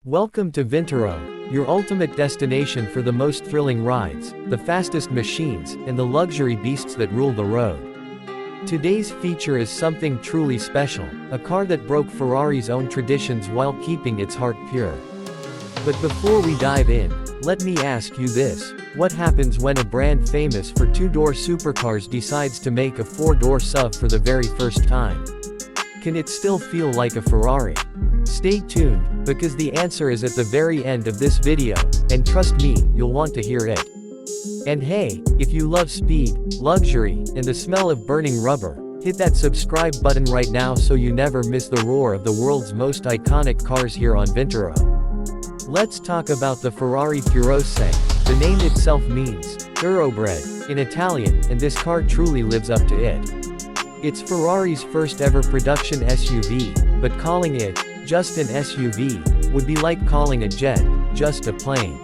Welcome to Vintoro, your ultimate destination for the most thrilling rides, the fastest machines, and the luxury beasts that rule the road. Today's feature is something truly special, a car that broke Ferrari's own traditions while keeping its heart pure. But before we dive in, let me ask you this: what happens when a brand famous for two-door supercars decides to make a four-door SUV for the very first time? Can it still feel like a Ferrari? Stay tuned, because the answer is at the very end of this video, and trust me, you'll want to hear it. And hey, if you love speed, luxury, and the smell of burning rubber, hit that subscribe button right now so you never miss the roar of the world's most iconic cars here on Vintoro. Let's talk about the Ferrari Purosangue. The name itself means thoroughbred in Italian, and this car truly lives up to it. It's Ferrari's first ever production SUV, but calling it just an SUV would be like calling a jet just a plane.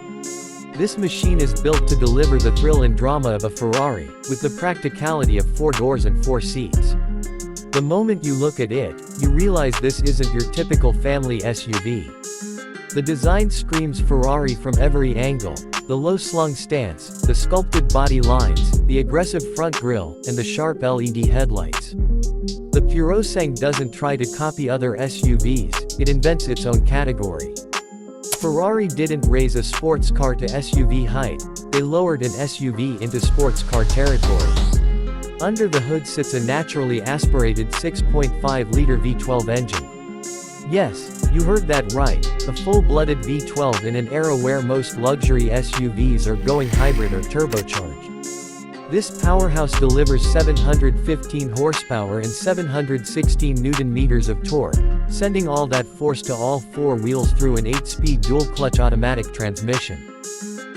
This machine is built to deliver the thrill and drama of a Ferrari, with the practicality of 4 doors and 4 seats. The moment you look at it, you realize this isn't your typical family SUV. The design screams Ferrari from every angle: the low-slung stance, the sculpted body lines, the aggressive front grille, and the sharp LED headlights. The Purosangue doesn't try to copy other SUVs, it invents its own category. Ferrari didn't raise a sports car to SUV height, they lowered an SUV into sports car territory. Under the hood sits a naturally aspirated 6.5-liter V12 engine. Yes, you heard that right, a full-blooded V12 in an era where most luxury SUVs are going hybrid or turbocharged. This powerhouse delivers 715 horsepower and 716 Nm of torque, sending all that force to all 4 wheels through an 8-speed dual-clutch automatic transmission.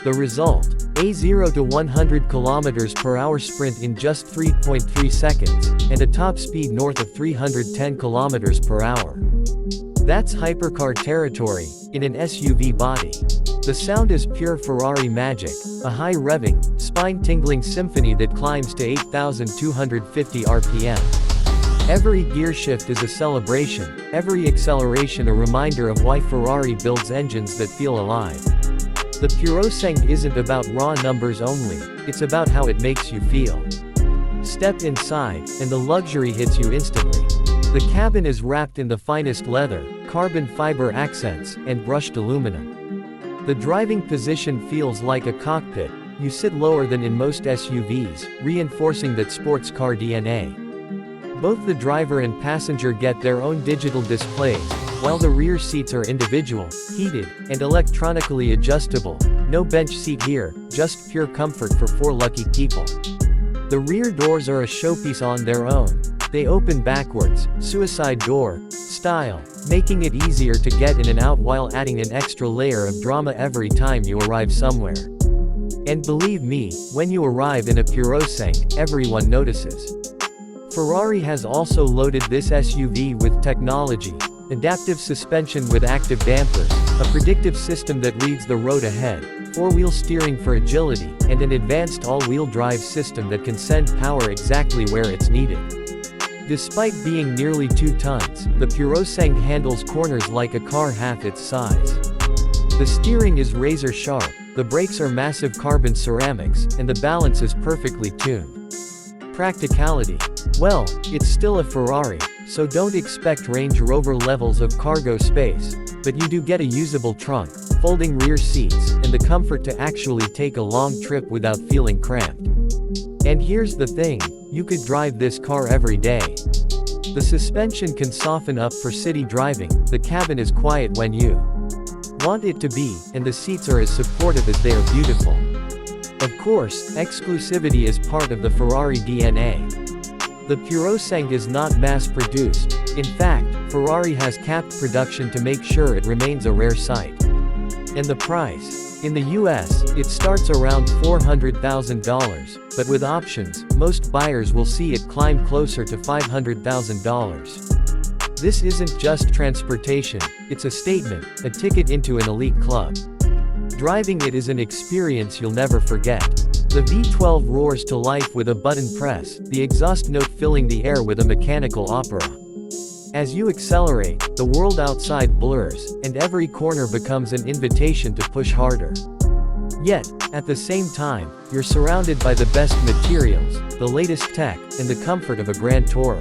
The result? A 0 to 100 km/h sprint in just 3.3 seconds, and a top speed north of 310 km/h. That's hypercar territory, in an SUV body. The sound is pure Ferrari magic, a high-revving, spine-tingling symphony that climbs to 8,250 RPM. Every gear shift is a celebration, every acceleration a reminder of why Ferrari builds engines that feel alive. The Purosangue isn't about raw numbers only, it's about how it makes you feel. Step inside, and the luxury hits you instantly. The cabin is wrapped in the finest leather, carbon fiber accents, and brushed aluminum. The driving position feels like a cockpit, you sit lower than in most SUVs, reinforcing that sports car DNA. Both the driver and passenger get their own digital displays, while the rear seats are individual, heated, and electronically adjustable. No bench seat here, just pure comfort for 4 lucky people. The rear doors are a showpiece on their own. They open backwards, suicide door style, making it easier to get in and out while adding an extra layer of drama every time you arrive somewhere. And believe me, when you arrive in a Purosangue, everyone notices. Ferrari has also loaded this SUV with technology: adaptive suspension with active dampers, a predictive system that reads the road ahead, 4-wheel steering for agility, and an advanced all-wheel drive system that can send power exactly where it's needed. Despite being nearly 2 tons, the Purosangue handles corners like a car half its size. The steering is razor sharp, the brakes are massive carbon ceramics, and the balance is perfectly tuned. Practicality? Well, it's still a Ferrari, so don't expect Range Rover levels of cargo space, but you do get a usable trunk, folding rear seats, and the comfort to actually take a long trip without feeling cramped. And here's the thing, you could drive this car every day. The suspension can soften up for city driving, the cabin is quiet when you want it to be, and the seats are as supportive as they are beautiful. Of course, exclusivity is part of the Ferrari DNA. The Purosangue is not mass-produced. In fact, Ferrari has capped production to make sure it remains a rare sight. And the price? In the US, it starts around $400,000, but with options, most buyers will see it climb closer to $500,000. This isn't just transportation, it's a statement, a ticket into an elite club. Driving it is an experience you'll never forget. The V12 roars to life with a button press, the exhaust note filling the air with a mechanical opera. As you accelerate, the world outside blurs, and every corner becomes an invitation to push harder. Yet, at the same time, you're surrounded by the best materials, the latest tech, and the comfort of a grand tourer.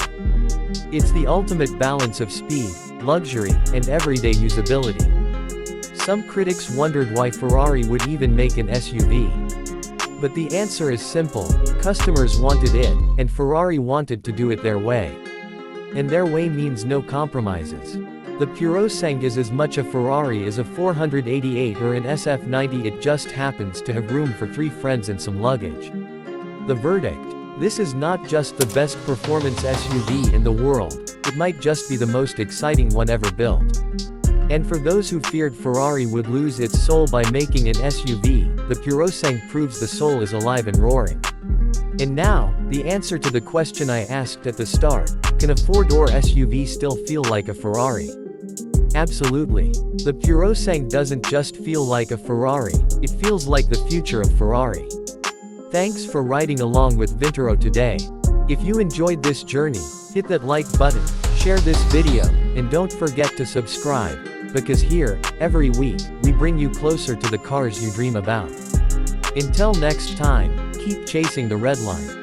It's the ultimate balance of speed, luxury, and everyday usability. Some critics wondered why Ferrari would even make an SUV. But the answer is simple: customers wanted it, and Ferrari wanted to do it their way. And their way means no compromises. The Purosangue is as much a Ferrari as a 488 or an SF90. It just happens to have room for 3 friends and some luggage. The verdict: this is not just the best performance SUV in the world, it might just be the most exciting one ever built. And for those who feared Ferrari would lose its soul by making an SUV, the Purosangue proves the soul is alive and roaring. And now, the answer to the question I asked at the start: can a 4-door SUV still feel like a Ferrari? Absolutely. The Purosangue doesn't just feel like a Ferrari, it feels like the future of Ferrari. Thanks for riding along with Vintoro today. If you enjoyed this journey, hit that like button, share this video, and don't forget to subscribe, because here, every week, we bring you closer to the cars you dream about. Until next time, keep chasing the red line.